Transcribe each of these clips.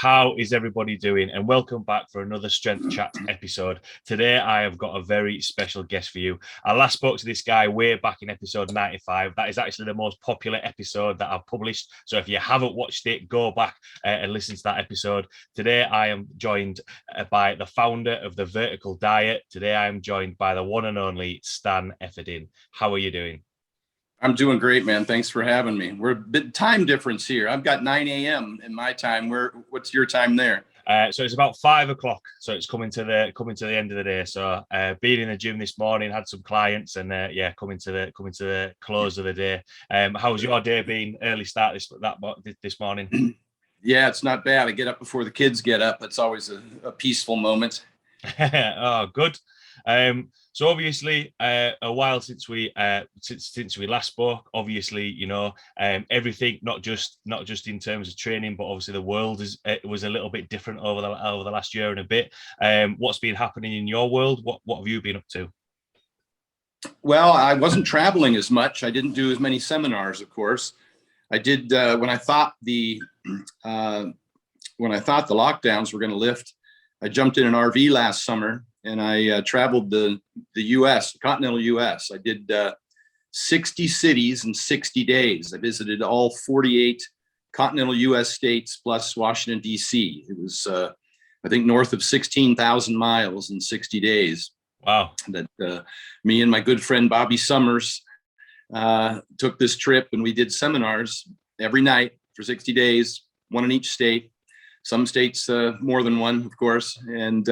How is everybody doing? And welcome back for another Strength Chat episode. Today, I have got a very special guest for you. I last spoke to this guy way back in episode 95. That is actually the most popular episode that I've published. So if you haven't watched it, go back and listen to that episode. Today, I am joined by the founder of the Vertical Diet. Today, I am joined by the one and only Stan Efferding. How are you doing? I'm doing great, man. Thanks for having me. We're a bit time difference here. I've got 9 a.m. in my time. What's your time there? So it's about 5 o'clock. So it's coming to the end of the day. So being in the gym this morning, had some clients, and coming to the close of the day. How's your day been? Early start this morning. Yeah, it's not bad. I get up before the kids get up. It's always a peaceful moment. Oh, good. So obviously, a while since we last spoke. Obviously, you know, everything not just in terms of training, but obviously the world was a little bit different over the last year and a bit. What's been happening in your world? What have you been up to? Well, I wasn't traveling as much. I didn't do as many seminars, of course. I did when I thought the lockdowns were going to lift. I jumped in an RV last summer and I traveled the U.S., continental U.S. I did 60 cities in 60 days. I visited all 48 continental U.S. states plus Washington, D.C. It was, I think, north of 16,000 miles in 60 days. Wow. That me and my good friend Bobby Summers took this trip, and we did seminars every night for 60 days, one in each state. Some states more than one, of course, and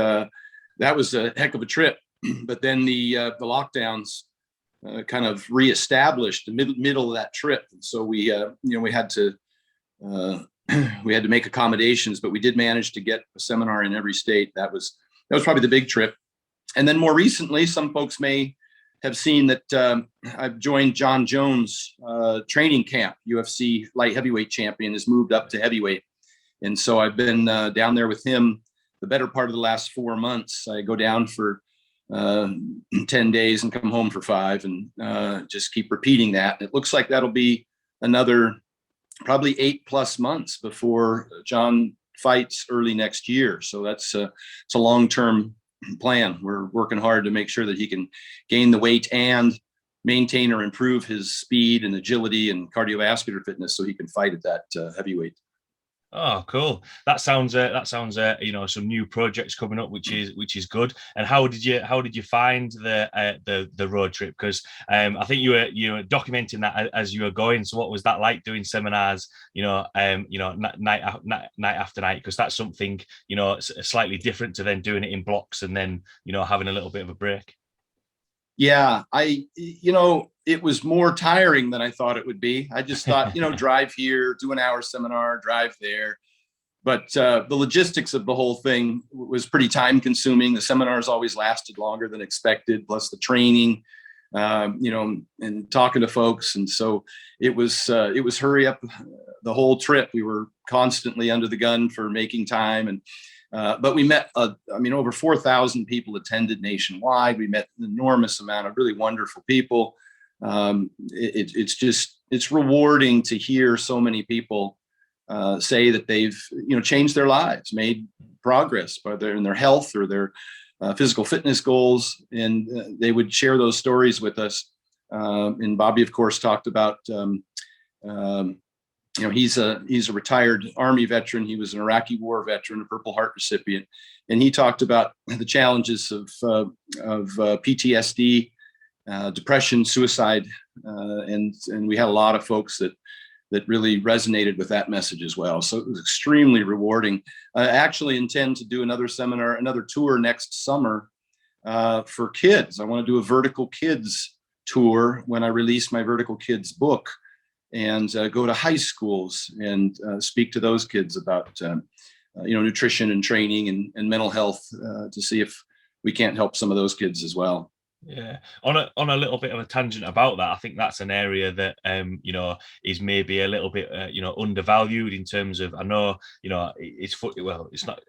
that was a heck of a trip. But then the lockdowns kind of reestablished the middle of that trip, and so we had to make accommodations, but we did manage to get a seminar in every state. That was probably the big trip. And then more recently, some folks may have seen that I've joined John Jones' training camp. UFC light heavyweight champion has moved up to heavyweight. And so I've been down there with him the better part of the last 4 months. I go down for 10 days and come home for 5, and just keep repeating that. It looks like that'll be another probably 8+ months before John fights early next year. So it's a long-term plan. We're working hard to make sure that he can gain the weight and maintain or improve his speed and agility and cardiovascular fitness so he can fight at that heavyweight. Oh, cool. That sounds you know, some new projects coming up, which is good. And how did you find the road trip? Because I think you were documenting that as you were going. So what was that like, doing seminars, night after night? Because that's something, you know, slightly different to then doing it in blocks and then, you know, having a little bit of a break. Yeah, it was more tiring than I thought it would be. I just thought, drive here, do an hour seminar, drive there. But the logistics of the whole thing was pretty time consuming. The seminars always lasted longer than expected, plus the training, and talking to folks. And so it was hurry up the whole trip. We were constantly under the gun for making time. But we met, over 4,000 people attended nationwide. We met an enormous amount of really wonderful people. It's rewarding to hear so many people say that they've, changed their lives, made progress, whether in their health or their physical fitness goals. And they would share those stories with us. And Bobby, of course, talked about, he's a retired Army veteran. He was an Iraqi war veteran, a Purple Heart recipient, and he talked about the challenges of PTSD, depression, suicide, and we had a lot of folks that really resonated with that message as well. So it was extremely rewarding. I actually intend to do another tour next summer for kids. I want to do a Vertical Kids tour when I release my Vertical Kids book, and go to high schools and speak to those kids about nutrition and training and mental health, to see if we can't help some of those kids as well. Yeah, on a little bit of a tangent about that, I think that's an area that is maybe a little bit undervalued in terms of, I know, it's not.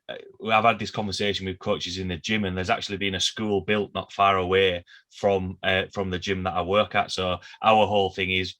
I've had this conversation with coaches in the gym, and there's actually been a school built not far away from the gym that I work at. So our whole thing is,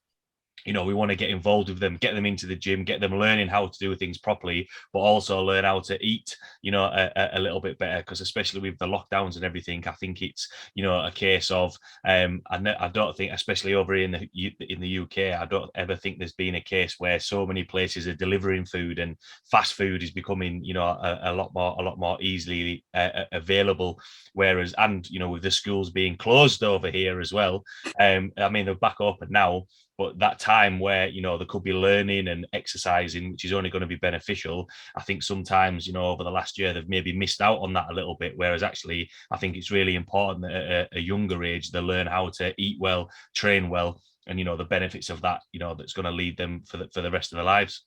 we want to get involved with them, get them into the gym, get them learning how to do things properly, but also learn how to eat, a little bit better. Because especially with the lockdowns and everything, I think it's, a case of, I don't think, especially over in the UK, I don't ever think there's been a case where so many places are delivering food, and fast food is becoming, a lot more easily available. Whereas, and with the schools being closed over here as well, I mean, they're back open now, but that time where there could be learning and exercising, which is only going to be beneficial, I think sometimes over the last year they've maybe missed out on that a little bit. Whereas actually, I think it's really important that at a younger age they learn how to eat well, train well, and the benefits of that, that's going to lead them for the rest of their lives.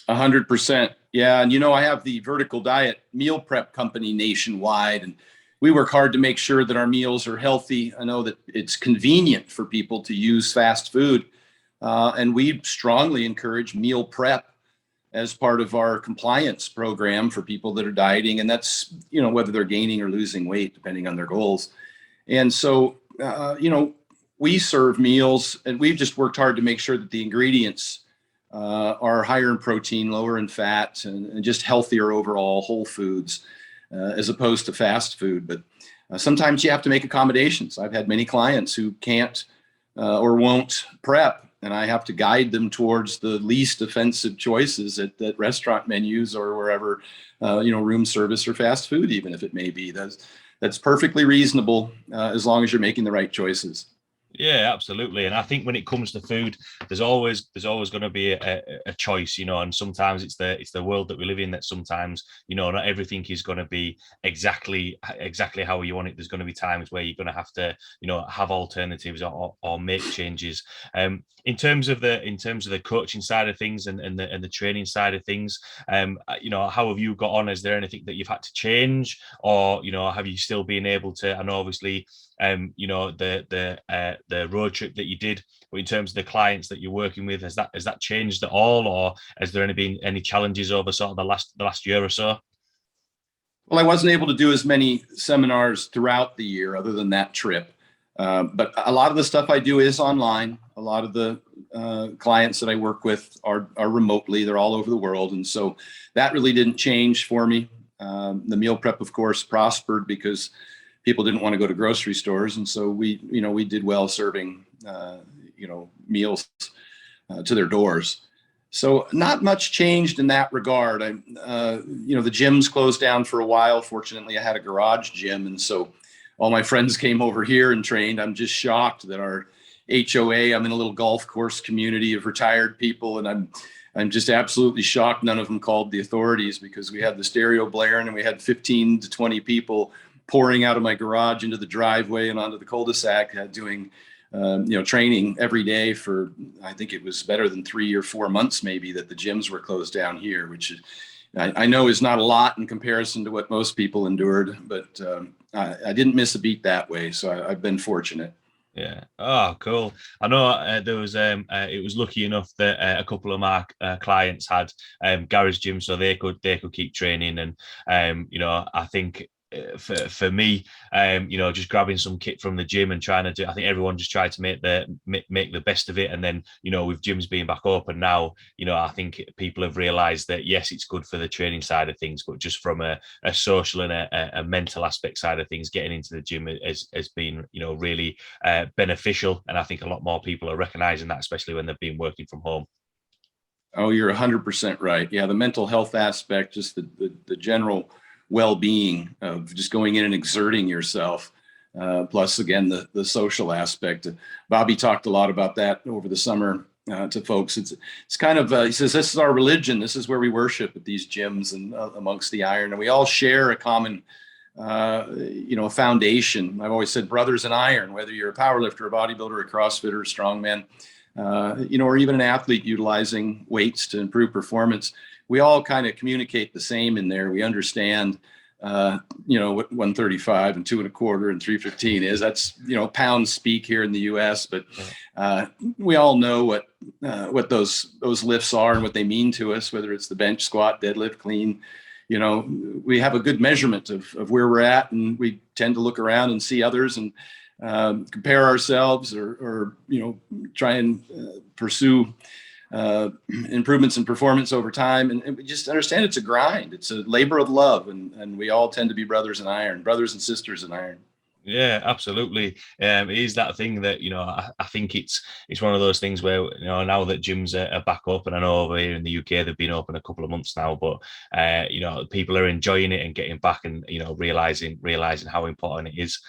100%. Yeah. And, I have the Vertical Diet meal prep company nationwide, and we work hard to make sure that our meals are healthy. I know that it's convenient for people to use fast food, and we strongly encourage meal prep as part of our compliance program for people that are dieting. And that's, whether they're gaining or losing weight, depending on their goals. And so, we serve meals, and we've just worked hard to make sure that the ingredients are higher in protein, lower in fat, and just healthier overall, whole foods, as opposed to fast food. But sometimes you have to make accommodations. I've had many clients who can't or won't prep, and I have to guide them towards the least offensive choices at restaurant menus or wherever, room service or fast food, even if it may be. That's perfectly reasonable as long as you're making the right choices. Yeah, absolutely. And I think when it comes to food, there's always going to be a choice, and sometimes it's the world that we live in that sometimes, not everything is going to be exactly how you want it. There's going to be times where you're going to have to, have alternatives or make changes. In terms of the coaching side of things and the training side of things, how have you got on? Is there anything that you've had to change, or have you still been able to? I know obviously, the road trip that you did, but in terms of the clients that you're working with, has that changed at all, or has there been any challenges over sort of the last year or so? Well, I wasn't able to do as many seminars throughout the year other than that trip. But a lot of the stuff I do is online. A lot of the clients that I work with are remotely. They're all over the world. And so that really didn't change for me. The meal prep, of course, prospered because people didn't want to go to grocery stores. And so we did well serving, meals to their doors. So not much changed in that regard. The gyms closed down for a while. Fortunately, I had a garage gym. And so all my friends came over here and trained. I'm just shocked that our HOA, I'm in a little golf course community of retired people, and I'm just absolutely shocked none of them called the authorities, because we had the stereo blaring and we had 15 to 20 people pouring out of my garage into the driveway and onto the cul-de-sac, doing training every day for, I think it was better than 3 or 4 months maybe, that the gyms were closed down here, which I know is not a lot in comparison to what most people endured, but I didn't miss a beat that way. So I've been fortunate. Yeah. Oh, cool. I know there was it was lucky enough that a couple of my clients had garage gyms, so they could keep training. And I think for me, just grabbing some kit from the gym and trying to do, I think everyone just tried to make the best of it. And then, with gyms being back open now, I think people have realized that, yes, it's good for the training side of things, but just from a social and a mental aspect side of things, getting into the gym has been, really beneficial. And I think a lot more people are recognizing that, especially when they've been working from home. Oh, you're 100% right. Yeah, the mental health aspect, just the general well-being of just going in and exerting yourself. Plus, again, the social aspect. Bobby talked a lot about that over the summer to folks. It's kind of, he says, this is our religion. This is where we worship, at these gyms and amongst the iron. And we all share a common, foundation. I've always said brothers in iron, whether you're a powerlifter, a bodybuilder, a CrossFitter, a strongman, or even an athlete utilizing weights to improve performance. We all kind of communicate the same in there. We understand, what 135 and 2 1/4 and 315 is. That's, pound speak here in the U.S. But we all know what those lifts are and what they mean to us, whether it's the bench, squat, deadlift, clean. We have a good measurement of where we're at, and we tend to look around and see others. And compare ourselves or try and pursue improvements in performance over time. And we just understand it's a grind. It's a labor of love. And we all tend to be brothers in iron, brothers and sisters in iron. Yeah, absolutely. It is that thing that I think it's one of those things where now that gyms are back up, and I know over here in the UK they've been open a couple of months now, but people are enjoying it and getting back, and realizing how important it is.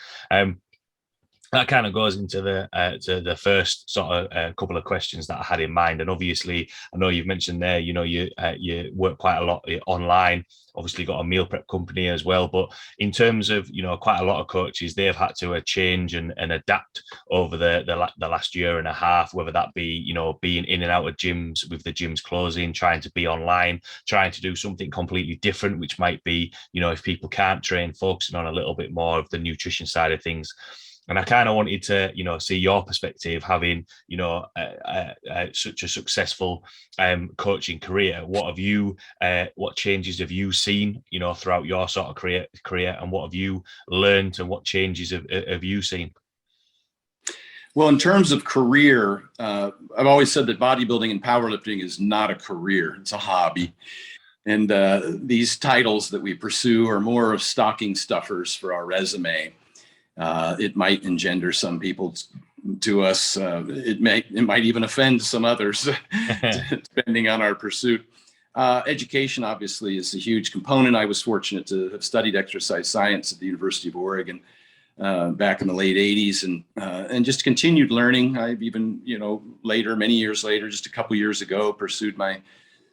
That kind of goes into the to the first sort of couple of questions that I had in mind. And obviously, I know you've mentioned there, you work quite a lot online. Obviously, got a meal prep company as well. But in terms of quite a lot of coaches, they've had to change and adapt over the last year and a half. Whether that be being in and out of gyms with the gyms closing, trying to be online, trying to do something completely different, which might be if people can't train, focusing on a little bit more of the nutrition side of things. And I kind of wanted to, see your perspective, having, such a successful coaching career. What changes have you seen, throughout your sort of career, and what have you learned, and what changes have you seen? Well, in terms of career, I've always said that bodybuilding and powerlifting is not a career; it's a hobby. And these titles that we pursue are more of stocking stuffers for our resume. It might engender some people to us. It might even offend some others, depending on our pursuit. Education, obviously, is a huge component. I was fortunate to have studied exercise science at the University of Oregon back in the late 80s, and just continued learning. I've even, many years later, just a couple years ago, pursued my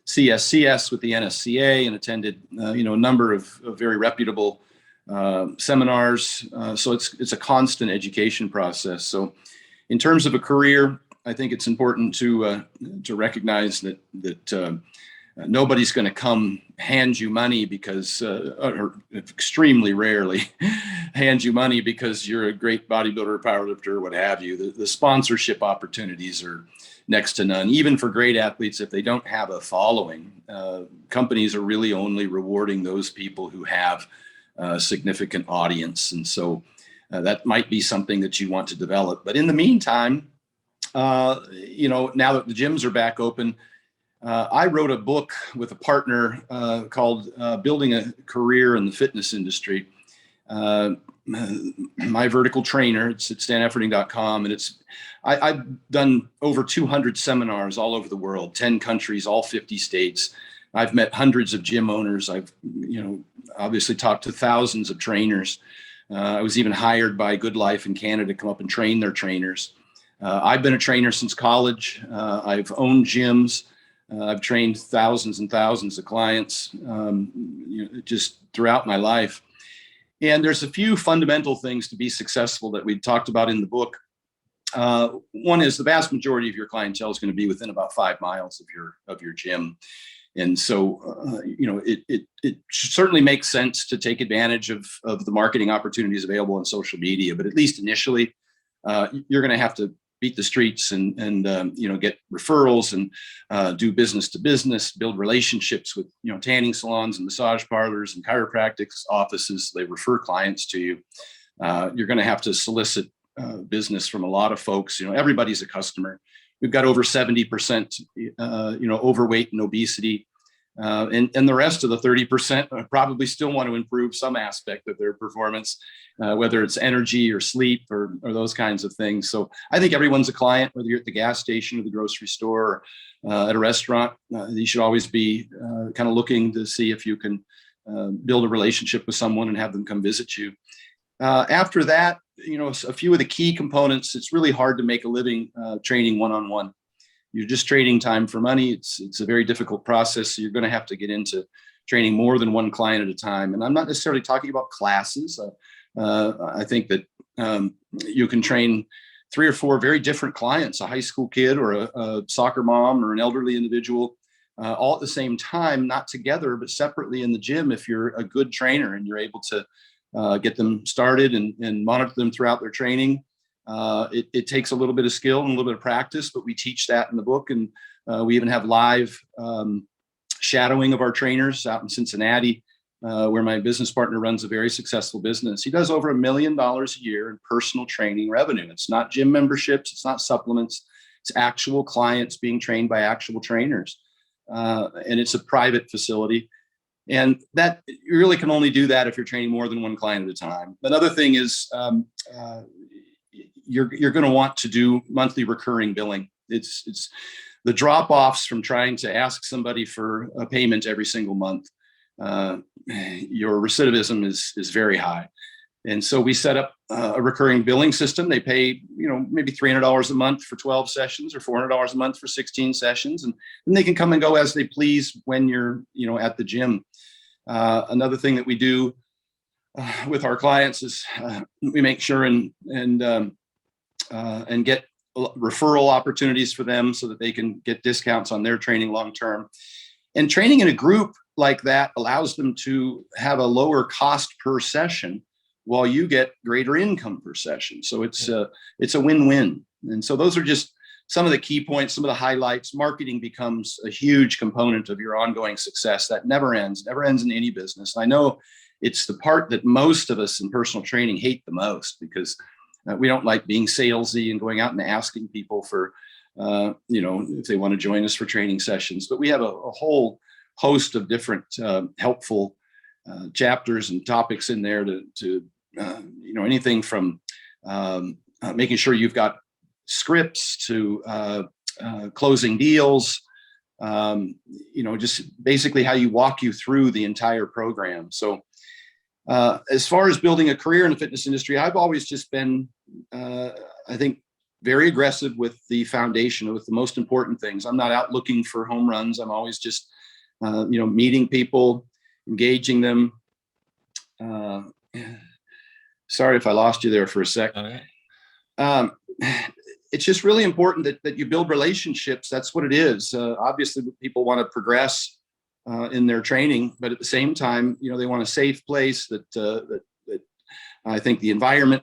CSCS with the NSCA and attended, a number of very reputable seminars. So it's a constant education process. So in terms of a career, I think it's important to recognize that nobody's going to come hand you money because, or extremely rarely hand you money because you're a great bodybuilder, powerlifter, or what have you. The sponsorship opportunities are next to none. Even for great athletes, if they don't have a following, companies are really only rewarding those people who have significant audience. And so that might be something that you want to develop. But in the meantime, now that the gyms are back open, I wrote a book with a partner called Building a Career in the Fitness Industry. My vertical trainer, it's at stanefferding.com. And I've done over 200 seminars all over the world, 10 countries, all 50 states. I've met hundreds of gym owners. I've, obviously talked to thousands of trainers. I was even hired by Good Life in Canada to come up and train their trainers. I've been a trainer since college. I've owned gyms. I've trained thousands and thousands of clients, just throughout my life. And there's a few fundamental things to be successful that we talked about in the book. One is the vast majority of your clientele is going to be within about 5 miles of your gym. And so, it certainly makes sense to take advantage of the marketing opportunities available on social media. But at least initially, you're going to have to beat the streets and get referrals and do business to business, build relationships with, tanning salons and massage parlors and chiropractic offices. They refer clients to you. You're going to have to solicit business from a lot of folks. Everybody's a customer. We've got over 70%, overweight and obesity. And the rest of the 30% probably still want to improve some aspect of their performance, whether it's energy or sleep or those kinds of things. So I think everyone's a client, whether you're at the gas station or the grocery store or at a restaurant. You should always be kind of looking to see if you can build a relationship with someone and have them come visit you. After that, a few of the key components, it's really hard to make a living training one-on-one. You're just trading time for money. It's a very difficult process. So you're going to have to get into training more than one client at a time. And I'm not necessarily talking about classes. I think that you can train 3 or 4 very different clients, a high school kid or a soccer mom or an elderly individual, all at the same time, not together, but separately in the gym if you're a good trainer and you're able to get them started and monitor them throughout their training. It takes a little bit of skill and a little bit of practice, but we teach that in the book. And we even have live shadowing of our trainers out in Cincinnati. where my business partner runs a very successful business. He does over $1 million a year in personal training revenue. It's not gym memberships. It's not supplements. It's actual clients being trained by actual trainers. And it's a private facility. And that you really can only do that if you're training more than one client at a time. Another thing is you're going to want to do monthly recurring billing. It's the drop-offs from trying to ask somebody for a payment every single month. Your recidivism is very high. And so we set up a recurring billing system. They pay, maybe $300 a month for 12 sessions or $400 a month for 16 sessions. And then they can come and go as they please when you're, at the gym. Another thing that we do with our clients is we make sure and get referral opportunities for them so that they can get discounts on their training long-term. And training in a group like that allows them to have a lower cost per session while you get greater income per session. So it's a win-win. And so those are just some of the key points, some of the highlights. Marketing becomes a huge component of your ongoing success. That never ends in any business. I know it's the part that most of us in personal training hate the most, because we don't like being salesy and going out and asking people for, if they want to join us for training sessions. But we have a whole host of different helpful chapters and topics in there to anything from making sure you've got scripts to closing deals, just basically how you walk you through the entire program. So as far as building a career in the fitness industry, I've always just been, I think, very aggressive with the foundation, with the most important things. I'm not out looking for home runs. I'm always just, meeting people, engaging them. Sorry if I lost you there for a sec. Okay. It's just really important that you build relationships. That's what it is. Obviously, people want to progress in their training, but at the same time, they want a safe place that I think the environment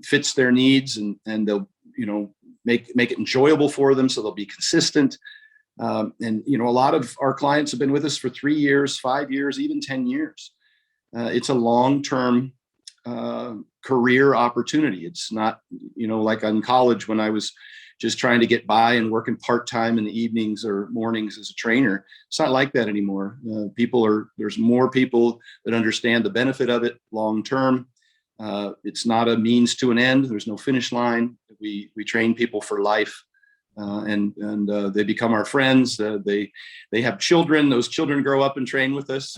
fits their needs, and they'll make it enjoyable for them, so they'll be consistent. And a lot of our clients have been with us for 3 years, 5 years, even 10 years. It's a long-term career opportunity. It's not, like in college when I was just trying to get by and working part-time in the evenings or mornings as a trainer. It's not like that anymore. There's more people that understand the benefit of it long-term. It's not a means to an end. There's no finish line. We train people for life. And they become our friends. They have children. Those children grow up and train with us.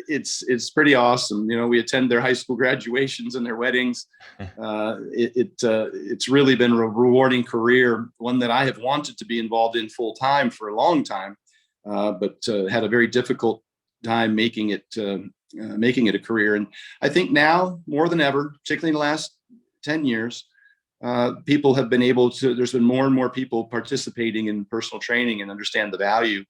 It's pretty awesome. We attend their high school graduations and their weddings. It's really been a rewarding career, one that I have wanted to be involved in full time for a long time, but had a very difficult time making it a career. And I think now more than ever, particularly in the last 10 years. People have been able to, there's been more and more people participating in personal training and understand the value,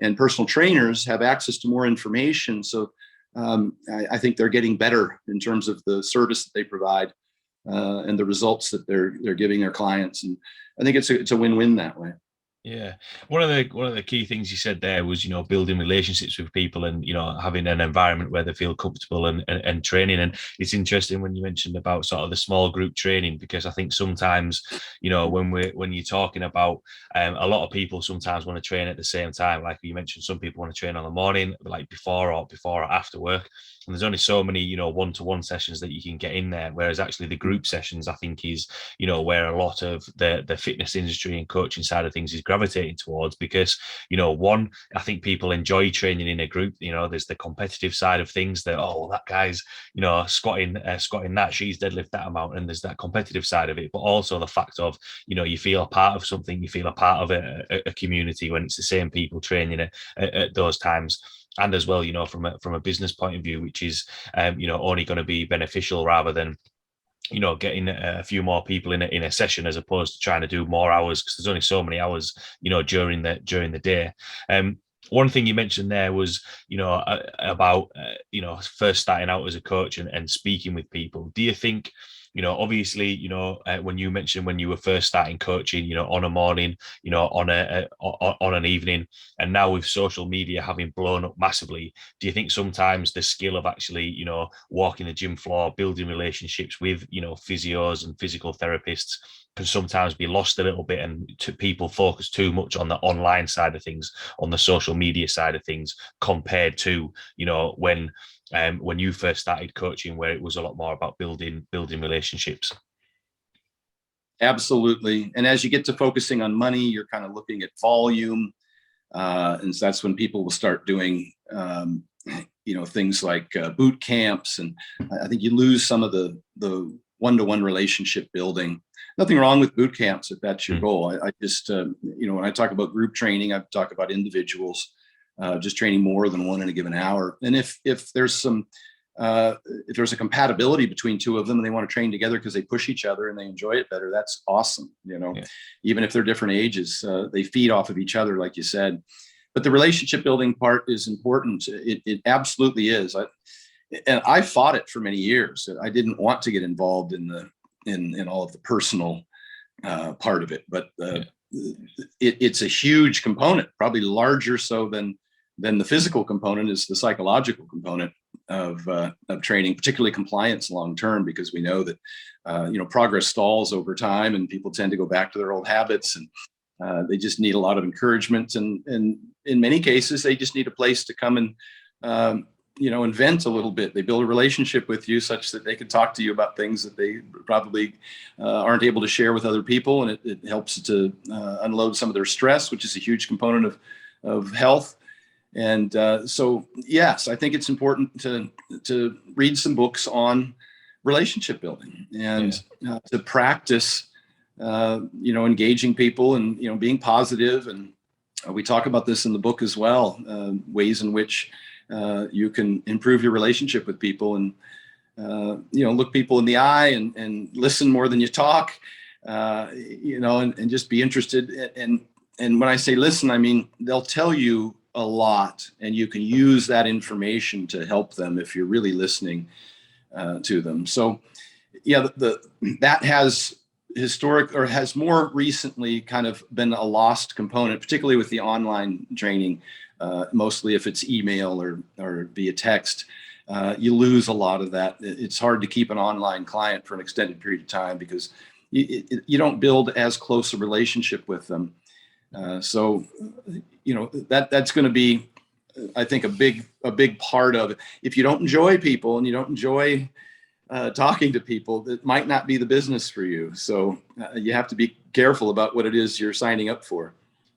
and personal trainers have access to more information. So I think they're getting better in terms of the service that they provide and the results that they're giving their clients. And I think it's a win-win that way. Yeah. One of the key things you said there was, building relationships with people and, having an environment where they feel comfortable and training. And it's interesting when you mentioned about sort of the small group training, because I think sometimes, when you're talking about a lot of people sometimes want to train at the same time. Like you mentioned, some people want to train on the morning, like before or after work. And there's only so many, one-to-one sessions that you can get in there. Whereas actually the group sessions, I think, is, where a lot of the fitness industry and coaching side of things is gravitating towards, because, one, I think people enjoy training in a group. There's the competitive side of things that, that guy's, squatting that, she's deadlift that amount. And there's that competitive side of it, but also the fact of, you feel a part of something, you feel a part of a community when it's the same people training at those times. And as well, from a business point of view, which is, only going to be beneficial rather than, getting a few more people in a session, as opposed to trying to do more hours, because there's only so many hours, during the day. One thing you mentioned there was, about, first starting out as a coach and speaking with people. Do you think Obviously, when you mentioned when you were first starting coaching, on a morning, on an evening, and now with social media having blown up massively, do you think sometimes the skill of actually, walking the gym floor, building relationships with, physios and physical therapists can sometimes be lost a little bit, and people focus too much on the online side of things, on the social media side of things, compared to, when you first started coaching, where it was a lot more about building relationships? Absolutely. And as you get to focusing on money, you're kind of looking at volume. And so that's when people will start doing, things like boot camps. And I think you lose some of the one-to-one relationship building. Nothing wrong with boot camps if that's your goal. I just, when I talk about group training, I talk about individuals just training more than one in a given hour. And if there's some, if there's a compatibility between two of them and they want to train together because they push each other and they enjoy it better, that's awesome. Even if they're different ages, they feed off of each other, like you said. But the relationship building part is important. It absolutely is. And I fought it for many years. I didn't want to get involved in all of the personal part of it, but it's a huge component, probably larger so than the physical component is the psychological component of training, particularly compliance long term, because we know that progress stalls over time and people tend to go back to their old habits, and they just need a lot of encouragement, and in many cases they just need a place to come and vent a little bit. They build a relationship with you such that they can talk to you about things that they probably aren't able to share with other people, and it helps to unload some of their stress, which is a huge component of health. And so, yes, I think it's important to read some books on relationship building and to practice, engaging people and, being positive. And we talk about this in the book as well, ways in which you can improve your relationship with people and, look people in the eye and listen more than you talk, and just be interested. And when I say listen, I mean, they'll tell you a lot, and you can use that information to help them if you're really listening to them. So that has has more recently kind of been a lost component, particularly with the online training, mostly if it's email or via text. You lose a lot of that. It's hard to keep an online client for an extended period of time because you don't build as close a relationship with them. So that's going to be, I think, a big part of it. If you don't enjoy people and you don't enjoy talking to people, that might not be the business for you. So you have to be careful about what it is you're signing up for.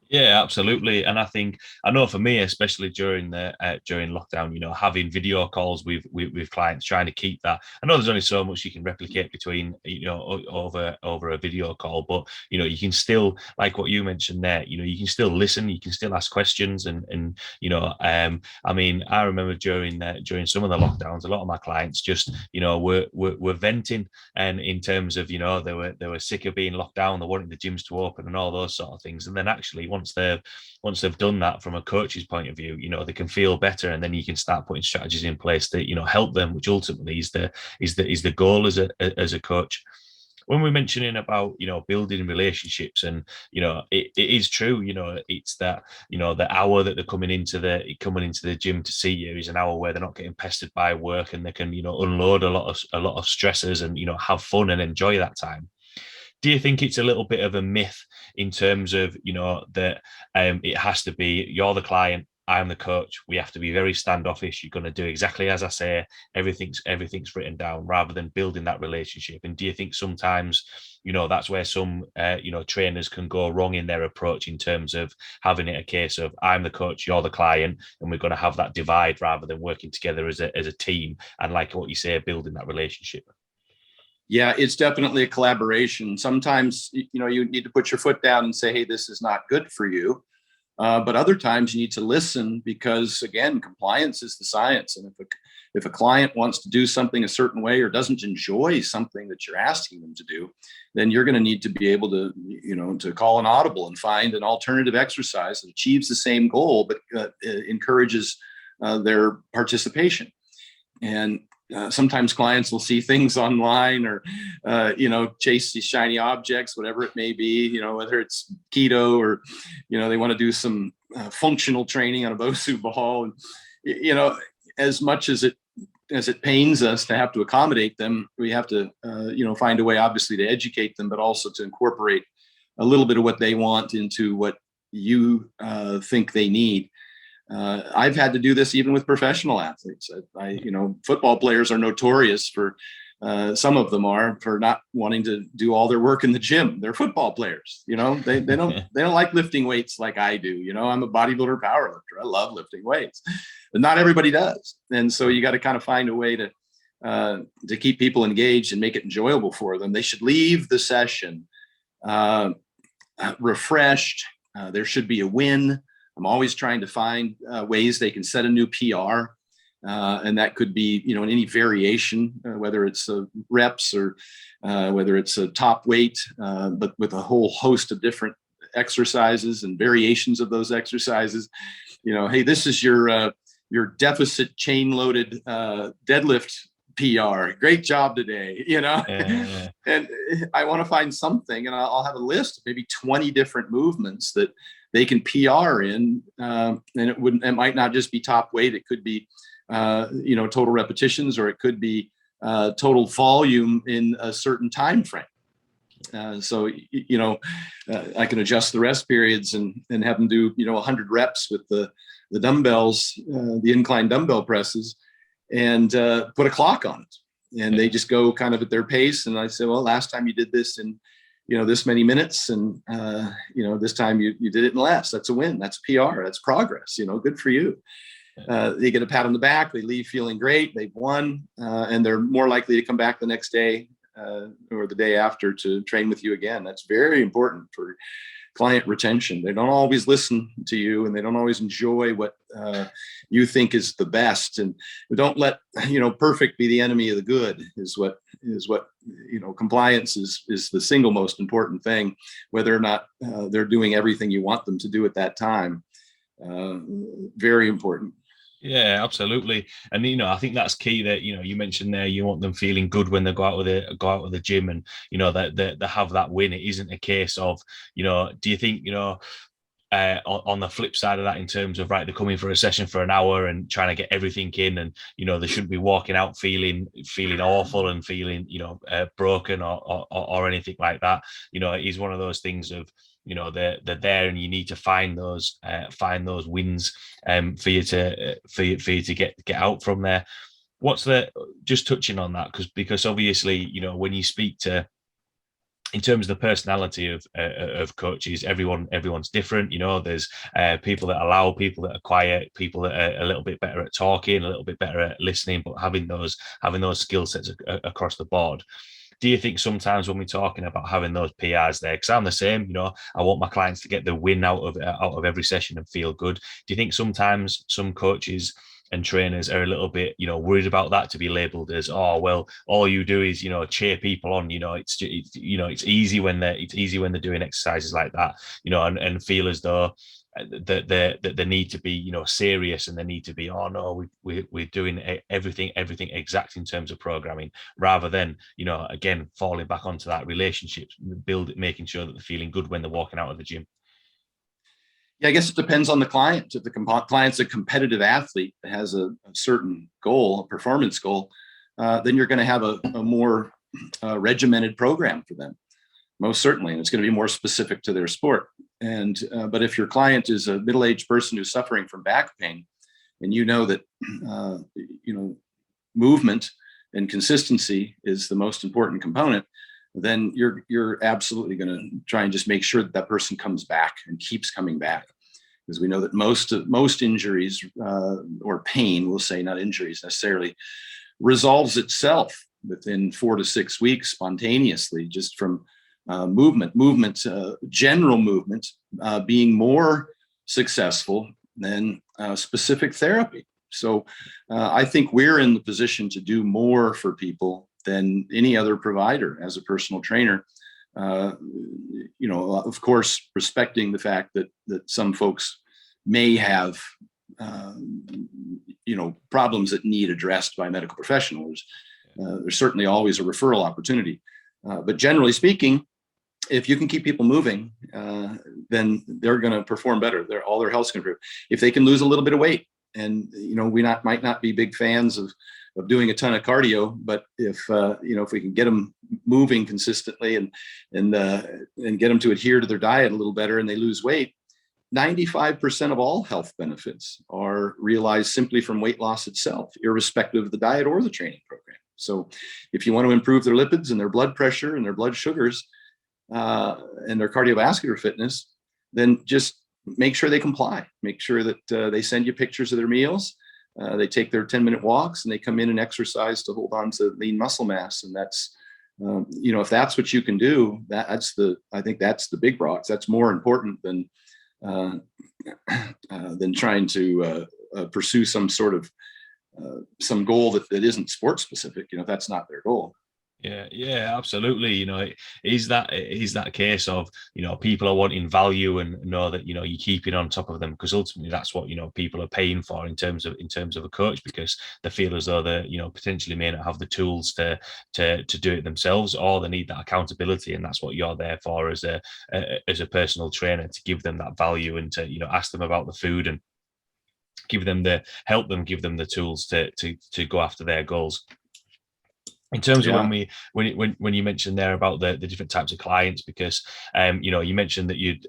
Yeah, absolutely. And I know for me, especially during lockdown, having video calls with clients, trying to keep that. I know there's only so much you can replicate between, over a video call, but you can still, like what you mentioned there, you can still listen, you can still ask questions, and I mean, I remember during some of the lockdowns, a lot of my clients just, were venting, and in terms of, they were sick of being locked down, they wanted the gyms to open and all those sort of things, and then actually once they've done that from a coach's point of view, they can feel better, and then you can start putting strategies in place that help them, which ultimately is the goal as a coach. When we're mentioning about building relationships, and it is true, it's that the hour that they're coming into the gym to see you is an hour where they're not getting pestered by work, and they can unload a lot of stressors and have fun and enjoy that time. Do you think it's a little bit of a myth in terms of, that it has to be, you're the client, I'm the coach, we have to be very standoffish, you're going to do exactly as I say, everything's written down, rather than building that relationship? And do you think sometimes, that's where some, trainers can go wrong in their approach, in terms of having it a case of, I'm the coach, you're the client, and we're going to have that divide rather than working together as a team, and like what you say, building that relationship? Yeah, it's definitely a collaboration. Sometimes, you need to put your foot down and say, hey, this is not good for you. But other times you need to listen, because, again, compliance is the science. And if a client wants to do something a certain way or doesn't enjoy something that you're asking them to do, then you're going to need to be able to, to call an audible and find an alternative exercise that achieves the same goal, but encourages their participation. And sometimes clients will see things online or, chase these shiny objects, whatever it may be, whether it's keto or, they want to do some functional training on a BOSU ball. And, as much as it pains us to have to accommodate them, we have to, find a way, obviously, to educate them, but also to incorporate a little bit of what they want into what you think they need. I've had to do this even with professional athletes. Football players are notorious for, some of them are, for not wanting to do all their work in the gym. They're football players. They don't like lifting weights like I do. I'm a bodybuilder power lifter. I love lifting weights, but not everybody does. And so you got to kind of find a way to keep people engaged and make it enjoyable for them. They should leave the session refreshed. There should be a win. I'm always trying to find ways they can set a new PR. And that could be, in any variation, whether it's reps or whether it's a top weight, but with a whole host of different exercises and variations of those exercises. Hey, this is your deficit chain loaded deadlift PR. Great job today, Yeah. And I want to find something, and I'll have a list of maybe 20 different movements that they can PR in, and it might not just be top weight. It could be, total repetitions, or it could be total volume in a certain time frame. So I can adjust the rest periods and have them do 100 reps with the dumbbells, the incline dumbbell presses, and put a clock on it. And they just go kind of at their pace. And I say, well, last time you did this in this many minutes, and this time you did it in less. That's a win. That's PR. That's progress. Good for you. They get a pat on the back. They leave feeling great. They've won, and they're more likely to come back the next day or the day after to train with you again. That's very important for client retention. They don't always listen to you, and they don't always enjoy what you think is the best. And don't let perfect be the enemy of the good. Is what compliance is the single most important thing, whether or not they're doing everything you want them to do at that time. Very important. Yeah, absolutely. And I think that's key, that you mentioned there, you want them feeling good when they go out of the gym, and that they have that win. It isn't a case of do you think on the flip side of that, in terms of, right, they're coming for a session for an hour and trying to get everything in, and they shouldn't be walking out feeling awful and feeling broken or anything like that. It is one of those things of they're there, and you need to find those wins for you to get out from there. Just touching on that, because obviously when you speak to, in terms of the personality of coaches, everyone's different. There's people that allow, people that are quiet, people that are a little bit better at talking, a little bit better at listening, but having those skill sets across the board. Do you think sometimes when we're talking about having those PRs there, because I'm the same, I want my clients to get the win out of every session and feel good. Do you think sometimes some coaches and trainers are a little bit, worried about that, to be labeled as, oh, well, all you do is, cheer people on, it's easy when they're doing exercises like that, and feel as though that they need to be serious, and they need to be, oh no, we're doing everything exact in terms of programming, rather than again falling back onto that relationship, making sure that they're feeling good when they're walking out of the gym. Yeah, I guess it depends on the client. If the client's a competitive athlete that has a certain goal, a performance goal, then you're going to have a more regimented program for them, most certainly, and it's going to be more specific to their sport. And but if your client is a middle-aged person who's suffering from back pain, and that movement and consistency is the most important component, then you're absolutely going to try and just make sure that person comes back and keeps coming back, because we know that most injuries or pain, we'll say, not injuries necessarily, resolves itself within 4 to 6 weeks spontaneously, just from general movement being more successful than specific therapy. So I think we're in the position to do more for people than any other provider as a personal trainer. Of course, respecting the fact that some folks may have problems that need addressed by medical professionals. There's certainly always a referral opportunity. But generally speaking, if you can keep people moving, then they're going to perform better. All their health's going to improve. If they can lose a little bit of weight, and we might not be big fans of doing a ton of cardio, but if we can get them moving consistently and get them to adhere to their diet a little better, and they lose weight, 95% of all health benefits are realized simply from weight loss itself, irrespective of the diet or the training program. So if you want to improve their lipids and their blood pressure and their blood sugars and their cardiovascular fitness, then just make sure they comply. Make sure that they send you pictures of their meals. They take their 10-minute walks, and they come in and exercise to hold on to lean muscle mass. And that's, if that's what you can do, I think that's the big rocks. That's more important than trying to pursue some sort of some goal that isn't sports specific. That's not their goal. Yeah, absolutely. Is that case of, people are wanting value and know that, you're keeping on top of them, because ultimately that's what, people are paying for in terms of a coach, because they feel as though they, potentially may not have the tools to do it themselves, or they need that accountability. And that's what you're there for as a personal trainer, to give them that value and to, ask them about the food and help them give them the tools to go after their goals. In terms of when you mentioned there about the different types of clients, because you mentioned that you'd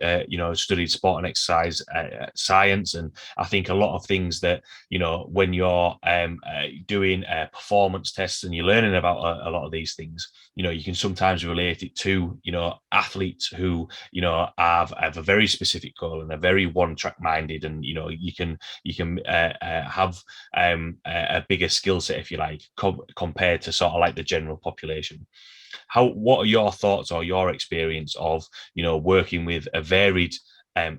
studied sport and exercise science, and I think a lot of things that when you're doing performance tests and you're learning about a lot of these things, you can sometimes relate it to athletes who have a very specific goal and are very one-track minded, and you can have a bigger skill set, if you like, compared to sort of like the general population. What are your thoughts or your experience of working with a varied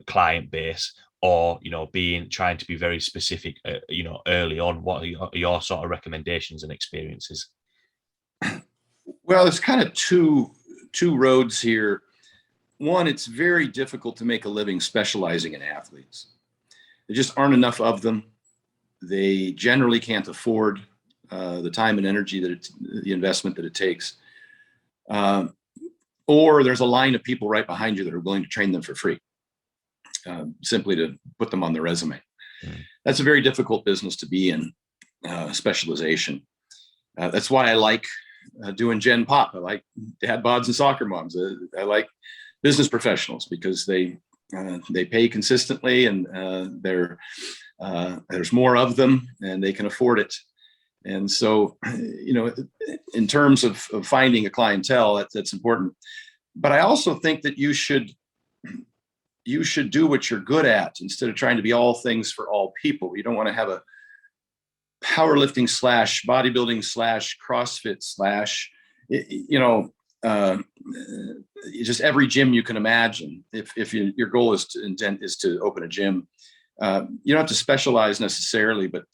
client base, or trying to be very specific early on? What are your sort of recommendations and experiences? Well, there's kind of two roads here. One, it's very difficult to make a living specializing in athletes. There just aren't enough of them. They generally can't afford the time and energy the investment that it takes. Or there's a line of people right behind you that are willing to train them for free, simply to put them on their resume. That's a very difficult business to be in, specialization. That's why I like doing Gen Pop. I like dad bods and soccer moms. I like business professionals, because they pay consistently, and there's more of them, and they can afford it. And so, in terms of finding a clientele, that's important. But I also think that you should do what you're good at, instead of trying to be all things for all people. You don't want to have a powerlifting / bodybuilding / CrossFit / just every gym you can imagine. If your goal is to open a gym, you don't have to specialize necessarily, but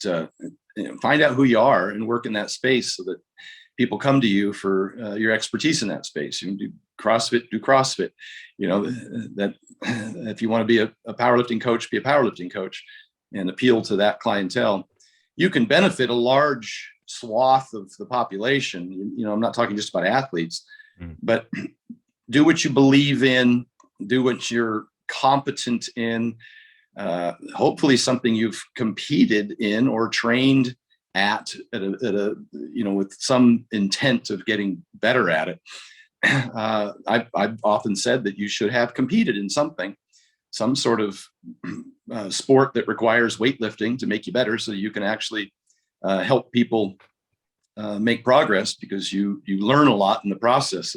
find out who you are and work in that space so that people come to you for your expertise in that space. You can do CrossFit, do CrossFit. That if you want to be a powerlifting coach, be a powerlifting coach and appeal to that clientele. You can benefit a large swath of the population. I'm not talking just about athletes, but do what you believe in, do what you're competent in. Hopefully something you've competed in or trained at a with some intent of getting better at it. I've often said that you should have competed in some sort of sport that requires weightlifting to make you better, so you can actually help people make progress, because you learn a lot in the process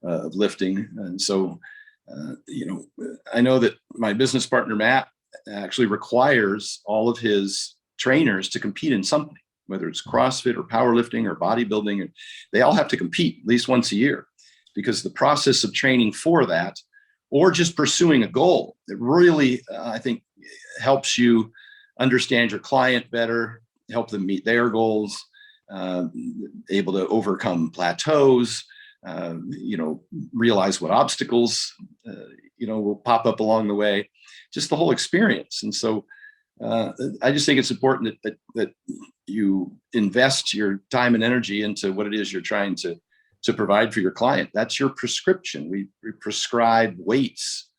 of lifting. And so, I know that my business partner, Matt, actually requires all of his trainers to compete in something, whether it's CrossFit or powerlifting or bodybuilding. They all have to compete at least once a year, because the process of training for that, or just pursuing a goal, it really, I think, helps you understand your client better, help them meet their goals, able to overcome plateaus, realize what obstacles, will pop up along the way, just the whole experience. And so I just think it's important that you invest your time and energy into what it is you're trying to provide for your client. That's your prescription. We prescribe weights,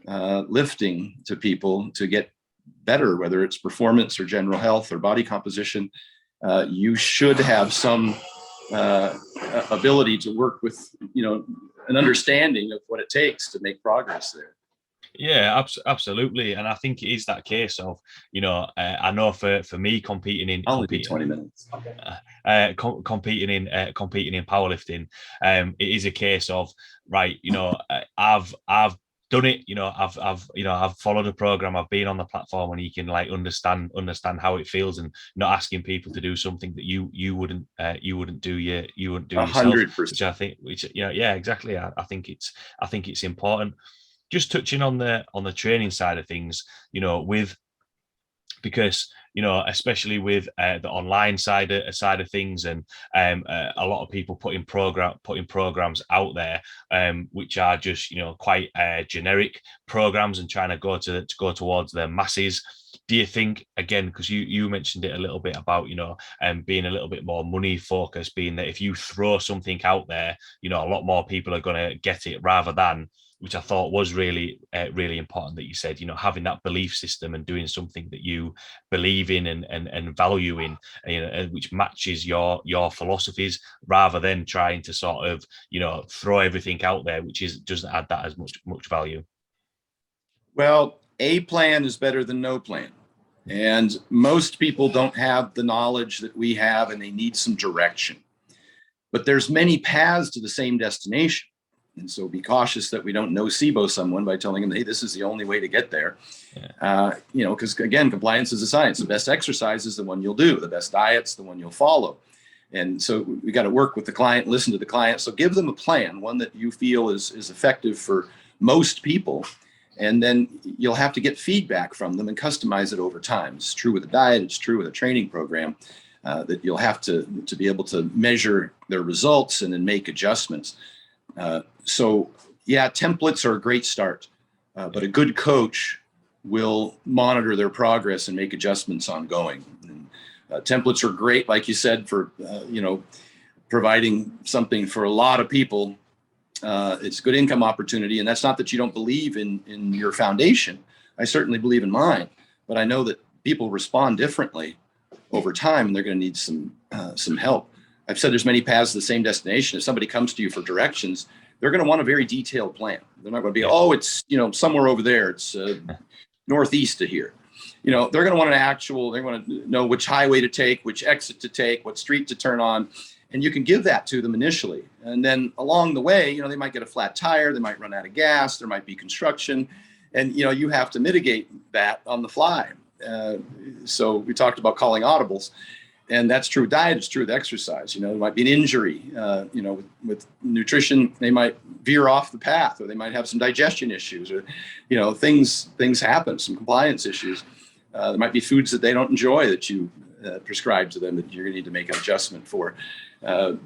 lifting to people to get better, whether it's performance or general health or body composition. You should have some ability to work with, an understanding of what it takes to make progress there. Yeah, absolutely. And I think it is that case of, I know for me competing in I'll be 20 minutes. Competing in powerlifting, it is a case of, right, I've done it, I've followed a program, I've been on the platform, and you can like understand how it feels, and not asking people to do something that you wouldn't do yourself. 100%. Which yeah, exactly. I think it's important. Just touching on the training side of things, because especially with the online side of things, and a lot of people putting programs out there, which are just quite generic programs and trying to go towards the masses. Do you think, again, because you mentioned it a little bit about being a little bit more money focused, being that if you throw something out there, a lot more people are going to get it, rather than, which I thought was really, really important that you said, having that belief system and doing something that you believe in and value in, which matches your philosophies, rather than trying to sort of, throw everything out there, which doesn't add that as much value. Well, a plan is better than no plan. And most people don't have the knowledge that we have, and they need some direction. But there's many paths to the same destination. And so be cautious that we don't nocebo someone by telling them, hey, this is the only way to get there. Yeah. Because again, compliance is a science. The best exercise is the one you'll do. The best diet's the one you'll follow. And so we got to work with the client, listen to the client. So give them a plan, one that you feel is effective for most people. And then you'll have to get feedback from them and customize it over time. It's true with a diet. It's true with a training program, that you'll have to be able to measure their results and then make adjustments. So yeah, templates are a great start, but a good coach will monitor their progress and make adjustments ongoing. And, templates are great, like you said, for, providing something for a lot of people. It's a good income opportunity. And that's not that you don't believe in your foundation. I certainly believe in mine, but I know that people respond differently over time, and they're going to need some help. I've said there's many paths to the same destination. If somebody comes to you for directions, they're going to want a very detailed plan. They're not going to be, it's, somewhere over there. It's northeast of here. They're going to want they want to know which highway to take, which exit to take, what street to turn on. And you can give that to them initially. And then along the way, they might get a flat tire. They might run out of gas. There might be construction. And, you have to mitigate that on the fly. So we talked about calling audibles. And that's true with diet, it's true with exercise. There might be an injury, with nutrition, they might veer off the path, or they might have some digestion issues, or, things happen, some compliance issues. There might be foods that they don't enjoy that you prescribe to them that you're gonna need to make an adjustment for.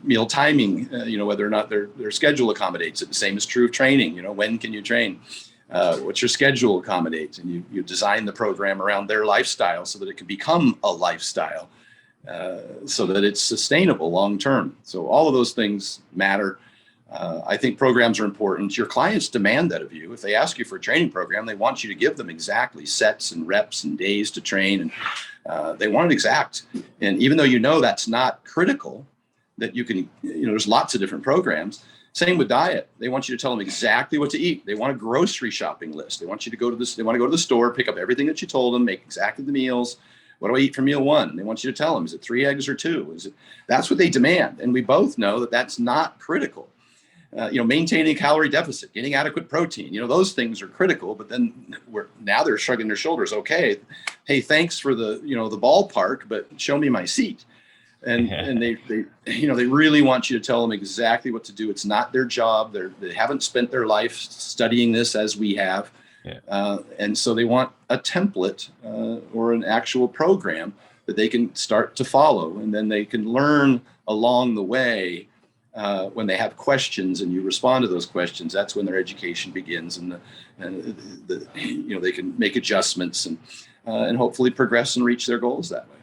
Meal timing, whether or not their schedule accommodates it. The same is true of training. When can you train? What's your schedule accommodate? And you design the program around their lifestyle so that it can become a lifestyle. So that it's sustainable long-term. So all of those things matter. I think programs are important. Your clients demand that of you. If they ask you for a training program, they want you to give them exactly sets and reps and days to train. And they want it exact. And even though that's not critical, that you can, there's lots of different programs. Same with diet. They want you to tell them exactly what to eat. They want a grocery shopping list. They want you to go to this. They want to go to the store, pick up everything that you told them, make exactly the meals. What do I eat for meal one? They want you to tell them, is it 3 eggs or 2? That's what they demand. And we both know that that's not critical. Maintaining a calorie deficit, getting adequate protein, those things are critical, but then now they're shrugging their shoulders. Okay. Hey, thanks for the ballpark, but show me my seat. And they really want you to tell them exactly what to do. It's not their job. They haven't spent their life studying this as we have. Yeah. And so they want a template or an actual program that they can start to follow, and then they can learn along the way. When they have questions and you respond to those questions, that's when their education begins, and they can make adjustments. And and hopefully progress and reach their goals that way.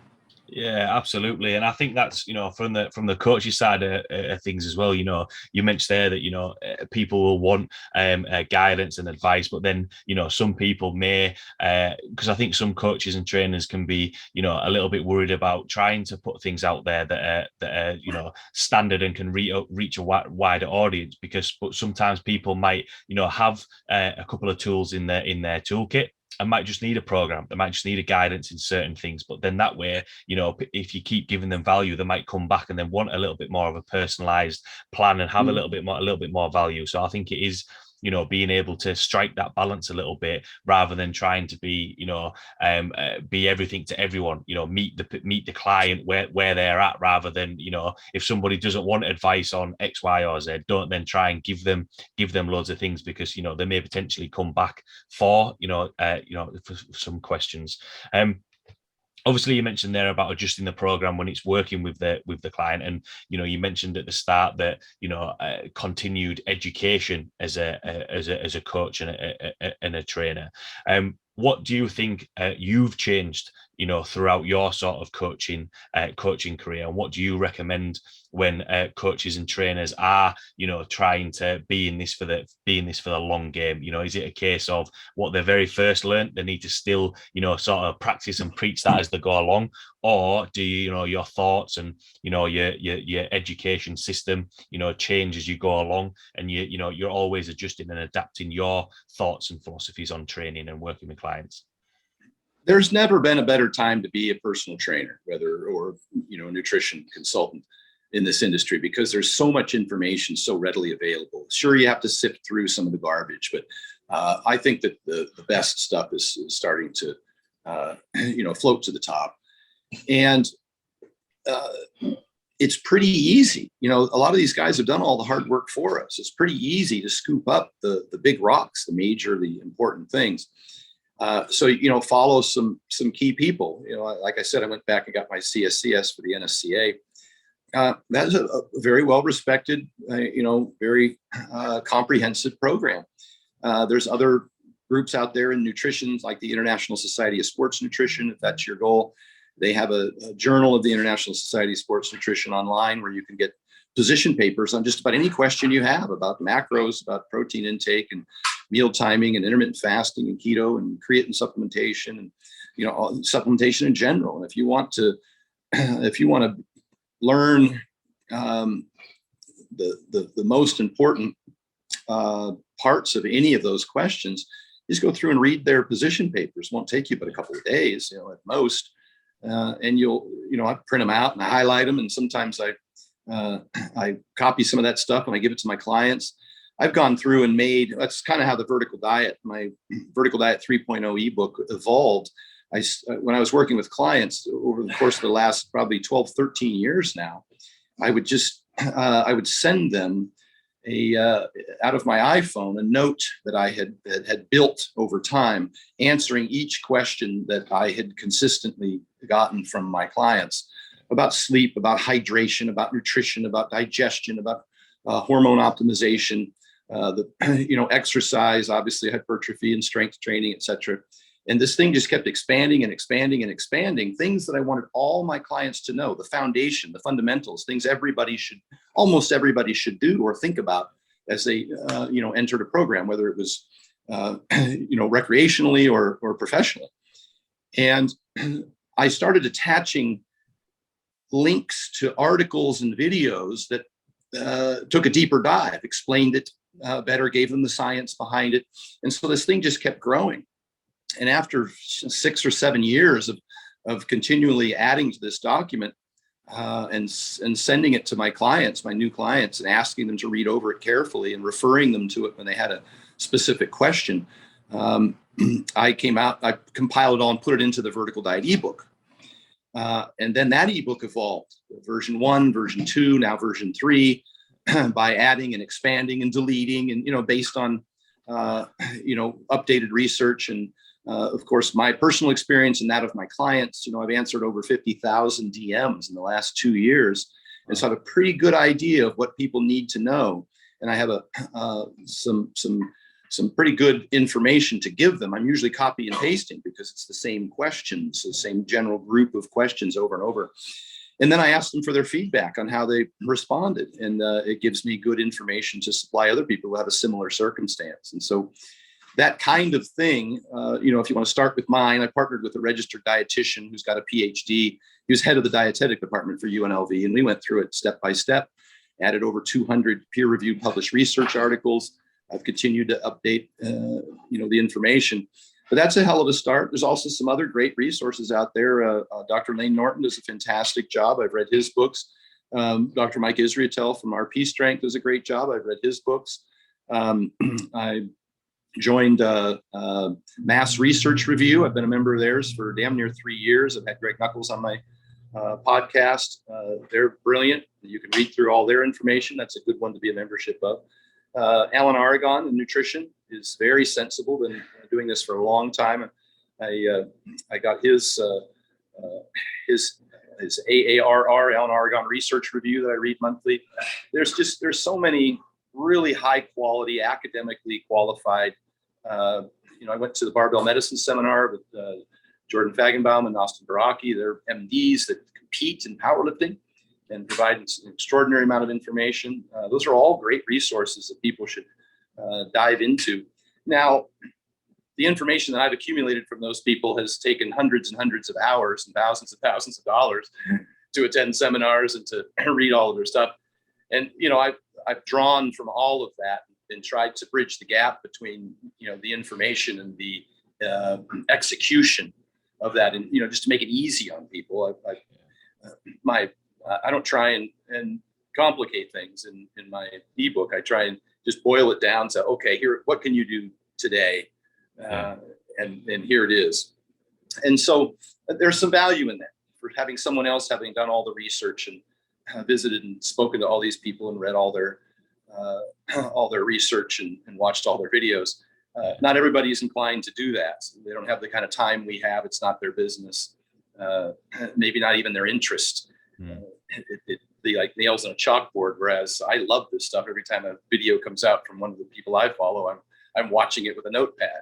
Yeah, absolutely. And I think that's, from the coach's side of things as well, you mentioned there that, people will want guidance and advice, but then, some people may, because I think some coaches and trainers can be, a little bit worried about trying to put things out there that are standard and can reach a wider audience, but sometimes people might, have a couple of tools in their toolkit, and might just need a program. They might just need a guidance in certain things. But then that way, if you keep giving them value, they might come back and then want a little bit more of a personalized plan and have a little bit more value. So I think it is, being able to strike that balance a little bit rather than trying to be, be everything to everyone, meet the client where they're at, rather than, if somebody doesn't want advice on X, Y, or Z, don't then try and give them loads of things, because, they may potentially come back for some questions. Obviously, you mentioned there about adjusting the program when it's working with the client, and you mentioned at the start that continued education as a coach and a trainer. What do you think you've changed throughout your sort of coaching career, and what do you recommend when coaches and trainers are trying to be in this for the long game? Is it a case of what they very first learned, they need to still sort of practice and preach that as they go along, or do your thoughts and your education system change as you go along, and you're always adjusting and adapting your thoughts and philosophies on training and working with clients? There's never been a better time to be a personal trainer, or a nutrition consultant in this industry, because there's so much information so readily available. Sure, you have to sift through some of the garbage, but I think that the best stuff is starting to float to the top, and it's pretty easy. A lot of these guys have done all the hard work for us. It's pretty easy to scoop up the big rocks, the important things. So follow some key people. Like I said, I went back and got my CSCS for the NSCA. That is a very well respected, very comprehensive program. There's other groups out there in nutrition, like the International Society of Sports Nutrition. If that's your goal, they have a journal of the International Society of Sports Nutrition online, where you can get position papers on just about any question you have about macros, about protein intake and meal timing and intermittent fasting and keto and creatine supplementation and supplementation in general. And if you want to learn the most important parts of any of those questions, just go through and read their position papers. It won't take you but a couple of days, at most, and I print them out and I highlight them, and sometimes I copy some of that stuff and I give it to my clients. I've gone through and that's kind of how the my Vertical Diet 3.0 ebook evolved. When I was working with clients over the course of the last probably 12, 13 years now, I would send them out of my iPhone a note that I had built over time, answering each question that I had consistently gotten from my clients about sleep, about hydration, about nutrition, about digestion, about hormone optimization, exercise, obviously hypertrophy and strength training, etc. And this thing just kept expanding and expanding and expanding, things that I wanted all my clients to know, the foundation, the fundamentals, things almost everybody should do or think about as they, entered a program, whether it was, recreationally or professionally. And I started attaching links to articles and videos that took a deeper dive, explained it better, gave them the science behind it. And so this thing just kept growing. And after 6 or 7 years of continually adding to this document and sending it to my new clients, and asking them to read over it carefully and referring them to it when they had a specific question, I compiled it all and put it into the Vertical Diet ebook. And then that ebook evolved, version 1, version 2, now version 3, by adding and expanding and deleting, and based on updated research and of course my personal experience and that of my clients. I've answered over 50,000 DMs in the last 2 years, and so I have a pretty good idea of what people need to know. And I have some some pretty good information to give them. I'm usually copy and pasting because it's the same questions, the same general group of questions over and over. And then I ask them for their feedback on how they responded. And it gives me good information to supply other people who have a similar circumstance. And so that kind of thing, if you want to start with mine, I partnered with a registered dietitian who's got a PhD. He was head of the dietetic department for UNLV, and we went through it step by step, added over 200 peer-reviewed published research articles. I've continued to update, the information. But that's a hell of a start. There's also some other great resources out there. Dr. Lane Norton does a fantastic job. I've read his books. Dr. Mike Israetel from RP Strength does a great job. I've read his books. I joined Mass Research Review. I've been a member of theirs for damn near 3 years. I've had Greg Nuckols on my podcast. They're brilliant. You can read through all their information. That's a good one to be a membership of. Alan Aragon in nutrition is very sensible. Been doing this for a long time. I got his AARR, Alan Aragon Research Review, that I read monthly. There's so many really high quality, academically qualified. I went to the Barbell Medicine Seminar with Jordan Fagenbaum and Austin Baraki. They're MDs that compete in powerlifting and provide an extraordinary amount of information. Those are all great resources that people should dive into. Now, the information that I've accumulated from those people has taken hundreds and hundreds of hours and thousands of dollars to attend seminars and to read all of their stuff. And, I've drawn from all of that and tried to bridge the gap between, the information and the execution of that. And, just to make it easy on people, I don't try and complicate things in my ebook. I try and just boil it down to, okay, here, what can you do today? And here it is. And so there's some value in that for having someone else having done all the research and visited and spoken to all these people and read all their research and watched all their videos. Not everybody is inclined to do that. They don't have the kind of time we have. It's not their business. Maybe not even their interest. They like nails on a chalkboard. Whereas I love this stuff. Every time a video comes out from one of the people I follow, I'm watching it with a notepad.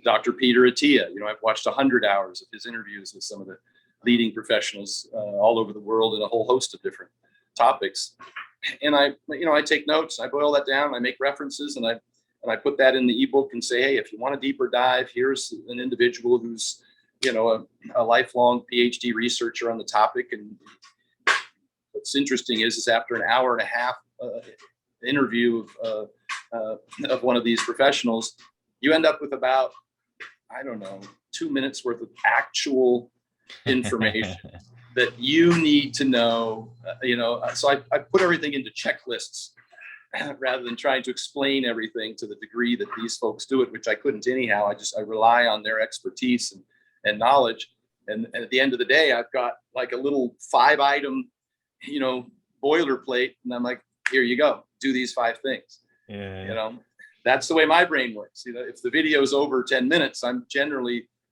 Dr. Peter Attia. I've watched 100 hours of his interviews with some of the leading professionals all over the world in a whole host of different topics. And I take notes. I boil that down. I make references, and I put that in the ebook and say, hey, if you want a deeper dive, here's an individual who's a lifelong PhD researcher on the topic. And what's interesting is after an hour and a half interview of one of these professionals, you end up with about 2 minutes worth of actual information that you need to know. So I put everything into checklists rather than trying to explain everything to the degree that these folks do it, which I couldn't anyhow. I rely on their expertise and knowledge. And at the end of the day, I've got like a little 5-item, boilerplate. And I'm like, here you go, do these 5 things. Yeah. That's the way my brain works. If the video is over 10 minutes, I'm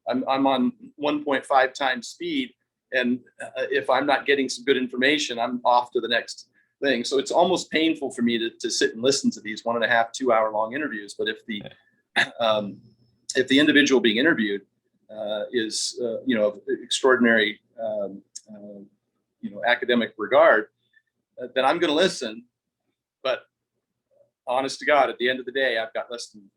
on 1.5 times speed. And if I'm not getting some good information, I'm off to the next thing. So it's almost painful for me to sit and listen to these 1.5, 2 hour long interviews. But if the individual being interviewed is of extraordinary academic regard, then I'm going to listen. But honest to God, at the end of the day, I've got less than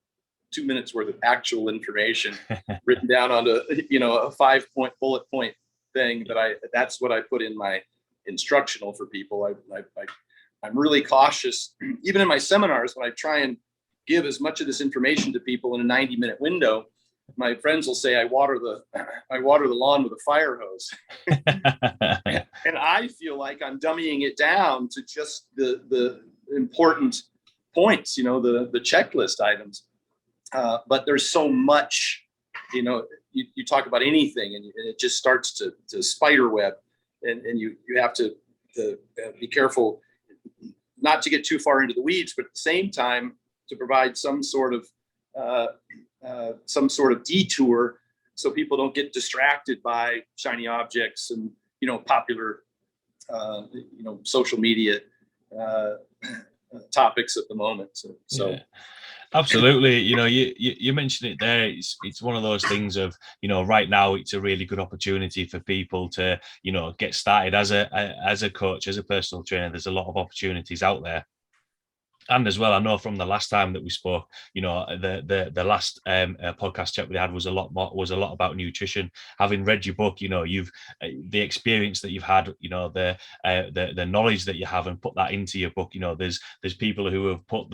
2 minutes worth of actual information written down onto a 5-point bullet point thing that's what I put in my instructional for people. I'm really cautious, even in my seminars, when I try and give as much of this information to people in a 90-minute window. My friends will say I water the lawn with a fire hose. And I feel like I'm dummying it down to just the important points, the checklist items. But there's so much, you talk about anything and it just starts to spider web, and you have to be careful not to get too far into the weeds, but at the same time to provide some sort of detour so people don't get distracted by shiny objects and popular social media topics at the moment. So yeah. Absolutely. You mentioned it there. It's one of those things of, right now it's a really good opportunity for people to, get started as a coach, as a personal trainer. There's a lot of opportunities out there. And as well, I know from the last time that we spoke, the last podcast chat we had was a lot about nutrition. Having read your book, you've the experience that you've had, the knowledge that you have, and put that into your book. There's people who have put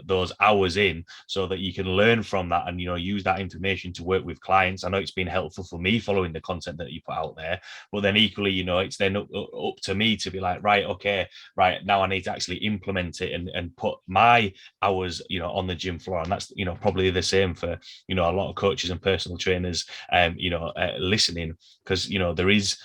those hours in so that you can learn from that and use that information to work with clients. I know it's been helpful for me following the content that you put out there, but then equally, it's then up to me to be like, right, okay, right now I need to actually implement it and put my hours on the gym floor. And that's probably the same for a lot of coaches and personal trainers listening, because there is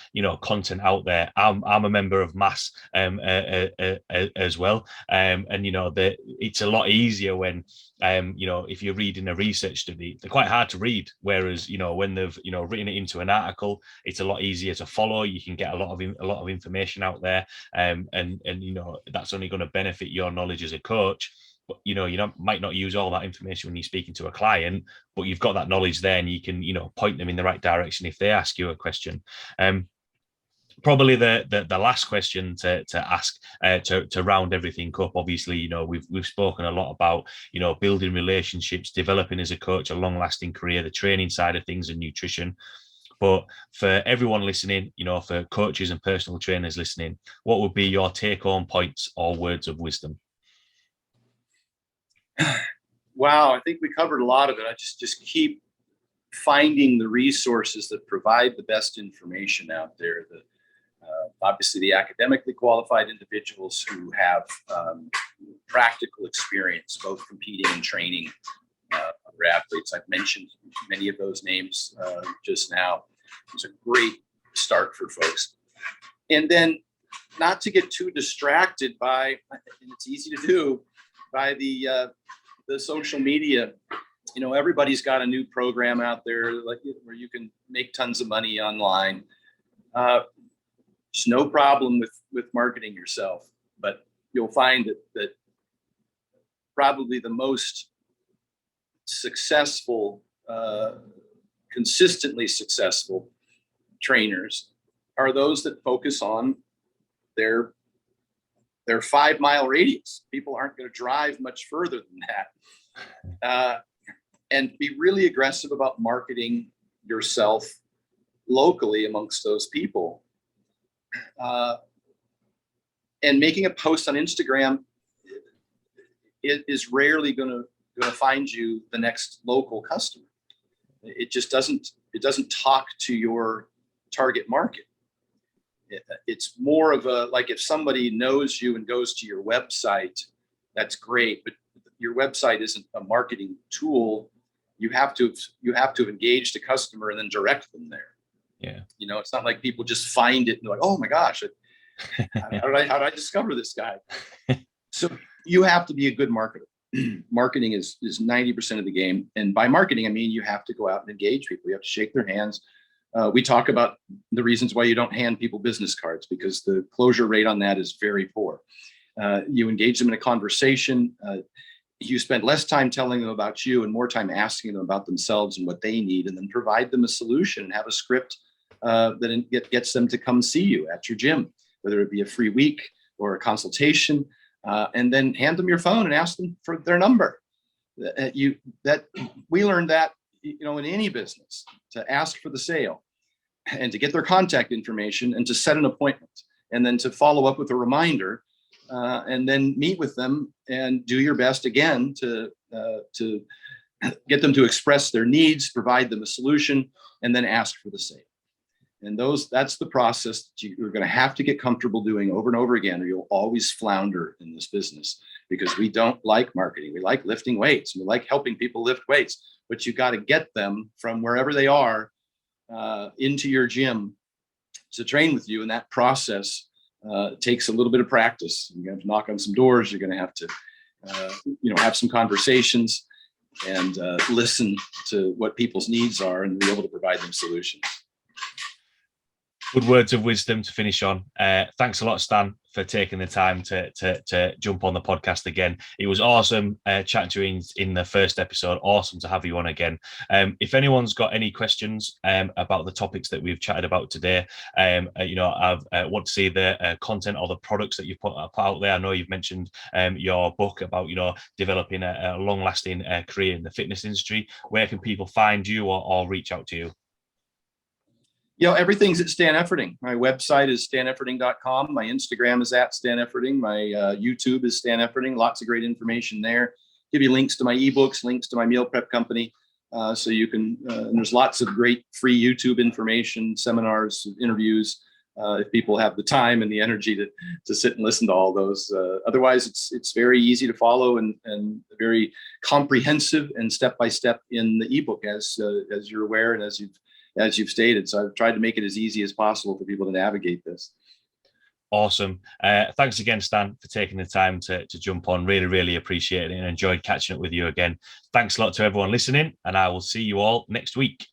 content out there. I'm a member of MASS as well, and it's a lot easier when if you're reading a research study, they're quite hard to read, whereas when they've written it into an article, it's a lot easier to follow. You can get a lot of information out there, and that's only going to benefit your knowledge as a coach. But might not use all that information when you're speaking to a client, but you've got that knowledge there, and you can point them in the right direction if they ask you a question. Probably the last question to ask to round everything up. Obviously, we've spoken a lot about building relationships, developing as a coach, a long-lasting career, the training side of things, and nutrition. But for everyone listening, for coaches and personal trainers listening, what would be your take-home points or words of wisdom? Wow, I think we covered a lot of it. I just keep finding the resources that provide the best information out there. Obviously, the academically qualified individuals who have practical experience, both competing and training other athletes. I've mentioned many of those names just now. It's a great start for folks. And then not to get too distracted by, and it's easy to do, by the social media. Everybody's got a new program out there where you can make tons of money online. There's no problem with marketing yourself, but you'll find that probably the most successful, consistently successful trainers are those that focus on their 5-mile radius. People aren't going to drive much further than that. And be really aggressive about marketing yourself locally amongst those people. And making a post on Instagram is rarely going to find you the next local customer. It just doesn't talk to your target market. It's more of a, like, if somebody knows you and goes to your website, that's great, but your website isn't a marketing tool. You have to have engaged the customer and then direct them there. Yeah. It's not like people just find it and they're like, oh my gosh, how did I discover this guy? So you have to be a good marketer. Marketing is 90% of the game. And by marketing, I mean, you have to go out and engage people. You have to shake their hands. We talk about the reasons why you don't hand people business cards, because the closure rate on that is very poor. You engage them in a conversation. You spend less time telling them about you and more time asking them about themselves and what they need, and then provide them a solution and have a script that gets them to come see you at your gym, whether it be a free week or a consultation, and then hand them your phone and ask them for their number. We learned that in any business, to ask for the sale and to get their contact information and to set an appointment, and then to follow up with a reminder, and then meet with them and do your best again to get them to express their needs, provide them a solution, and then ask for the sale. And that's the process that you're going to have to get comfortable doing over and over again, or you'll always flounder in this business, because we don't like marketing. We like lifting weights, and we like helping people lift weights, but you got to get them from wherever they are into your gym to train with you. And that process takes a little bit of practice. You're going to have to knock on some doors. You're going to have to, have some conversations and listen to what people's needs are and be able to provide them solutions. Good words of wisdom to finish on. Thanks a lot, Stan, for taking the time to jump on the podcast again. It was awesome chatting to you in the first episode. Awesome to have you on again. If anyone's got any questions about the topics that we've chatted about today, I want to see the content or the products that you've put out there. I know you've mentioned your book about developing a long-lasting career in the fitness industry. Where can people find you or reach out to you? Everything's at Stan Efferding. My website is stanefferding.com. My Instagram is at Stan Efferding. My YouTube is Stan Efferding. Lots of great information there. Give you links to my ebooks, links to my meal prep company. So you can, and there's lots of great free YouTube information, seminars, interviews, if people have the time and the energy to sit and listen to all those. Otherwise, it's very easy to follow and very comprehensive and step-by-step in the ebook, as you're aware and as you've stated. So I've tried to make it as easy as possible for people to navigate this. Awesome. Thanks again, Stan, for taking the time to jump on. Really, really appreciate it and enjoyed catching up with you again. Thanks a lot to everyone listening, and I will see you all next week.